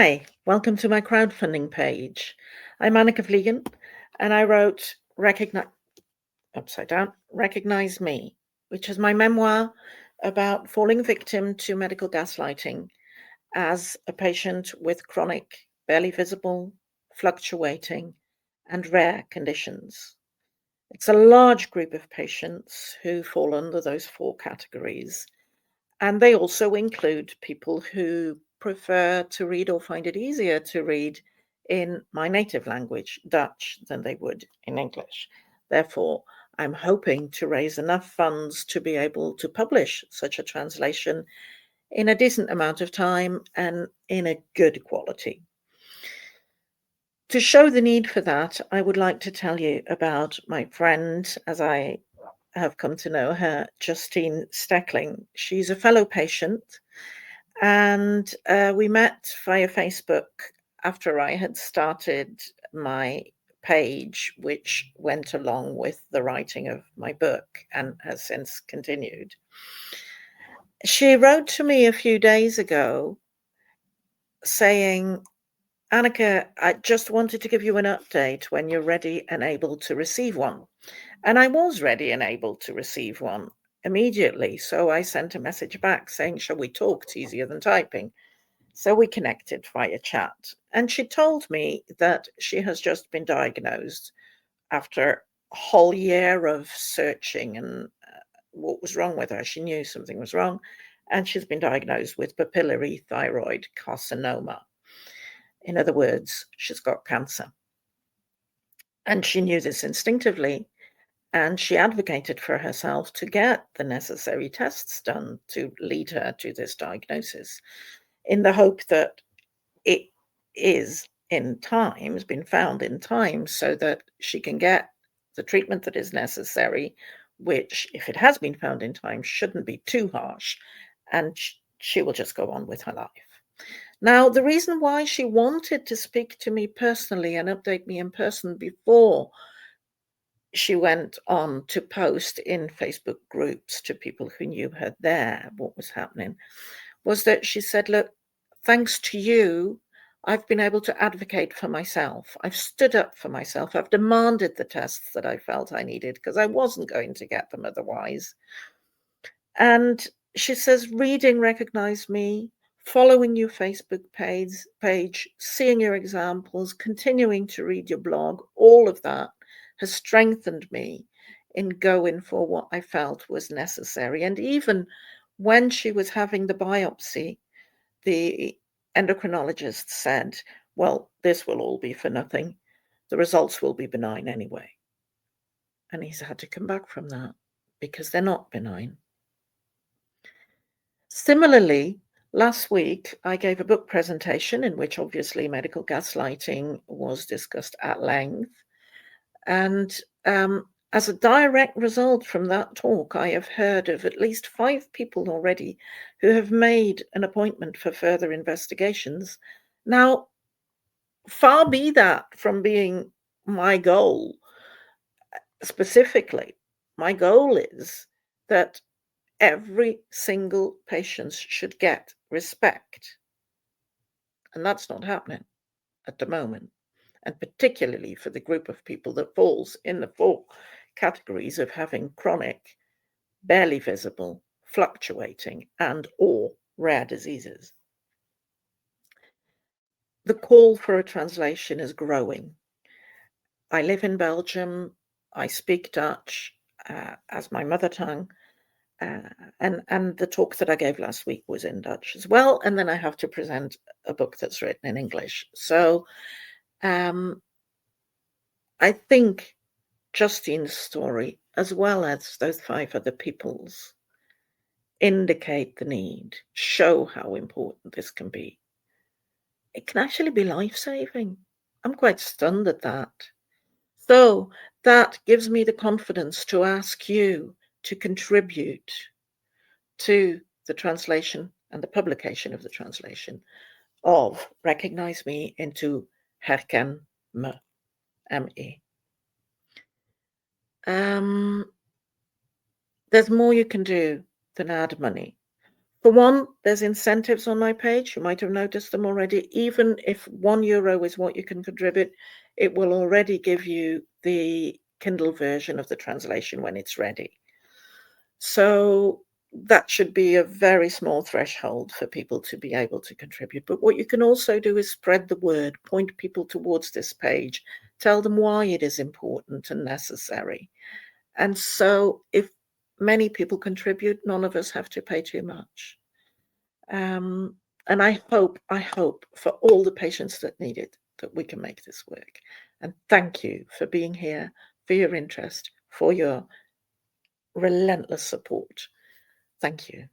Hi, welcome to my crowdfunding page. I'm Annika Vliegen, and I wrote Recognize Me, which is my memoir about falling victim to medical gaslighting as a patient with chronic, barely visible, fluctuating, and rare conditions. It's a large group of patients who fall under those four categories, and they also include people who prefer to read or find it easier to read in my native language, Dutch, than they would in English. Therefore, I'm hoping to raise enough funds to be able to publish such a translation in a decent amount of time and in a good quality. To show the need for that, I would like to tell you about my friend, as I have come to know her, Justine Steckling. She's a fellow patient, and we met via Facebook after I had started my page, which went along with the writing of my book and has since continued. She wrote to me a few days ago saying, Annika, I just wanted to give you an update when you're ready and able to receive one. And I was ready and able to receive one immediately. So I sent a message back saying, shall we talk? It's easier than typing. So we connected via chat. And she told me that she has just been diagnosed after a whole year of searching and what was wrong with her. She knew something was wrong. And she's been diagnosed with papillary thyroid carcinoma. In other words, she's got cancer. And she knew this instinctively, and she advocated for herself to get the necessary tests done to lead her to this diagnosis, in the hope that it is in time, has been found in time, so that she can get the treatment that is necessary, which, if it has been found in time, shouldn't be too harsh, and she will just go on with her life. Now, the reason why she wanted to speak to me personally and update me in person before she went on to post in Facebook groups to people who knew her there what was happening, was that she said, look, thanks to you, I've been able to advocate for myself. I've stood up for myself. I've demanded the tests that I felt I needed because I wasn't going to get them otherwise. And she says, reading Recognize Me, following your Facebook page, seeing your examples, continuing to read your blog, all of that has strengthened me in going for what I felt was necessary. And even when she was having the biopsy, the endocrinologist said, well, this will all be for nothing. The results will be benign anyway. And he's had to come back from that because they're not benign. Similarly, last week, I gave a book presentation in which obviously medical gaslighting was discussed at length. And as a direct result from that talk, I have heard of at least 5 people already who have made an appointment for further investigations. Now, far be that from being my goal specifically. My goal is that every single patient should get respect. And that's not happening at the moment. And particularly for the group of people that falls in the 4 categories of having chronic, barely visible, fluctuating, and or rare diseases. The call for a translation is growing. I live in Belgium. I speak Dutch as my mother tongue. And the talk that I gave last week was in Dutch as well. And then I have to present a book that's written in English. So I think Justine's story, as well as those 5 other people's, indicate the need, show how important this can be. It can actually be life-saving. I'm quite stunned at that. So that gives me the confidence to ask you to contribute to the translation and the publication of the translation of Recognize Me into Herken Me, M-E. There's more you can do than add money. For one, there's incentives on my page. You might have noticed them already. Even if €1 is what you can contribute, it will already give you the Kindle version of the translation when it's ready. So that should be a very small threshold for people to be able to contribute. But what you can also do is spread the word, point people towards this page, tell them why it is important and necessary. And so if many people contribute, none of us have to pay too much. And I hope for all the patients that need it, that we can make this work. And thank you for being here, for your interest, for your relentless support. Thank you.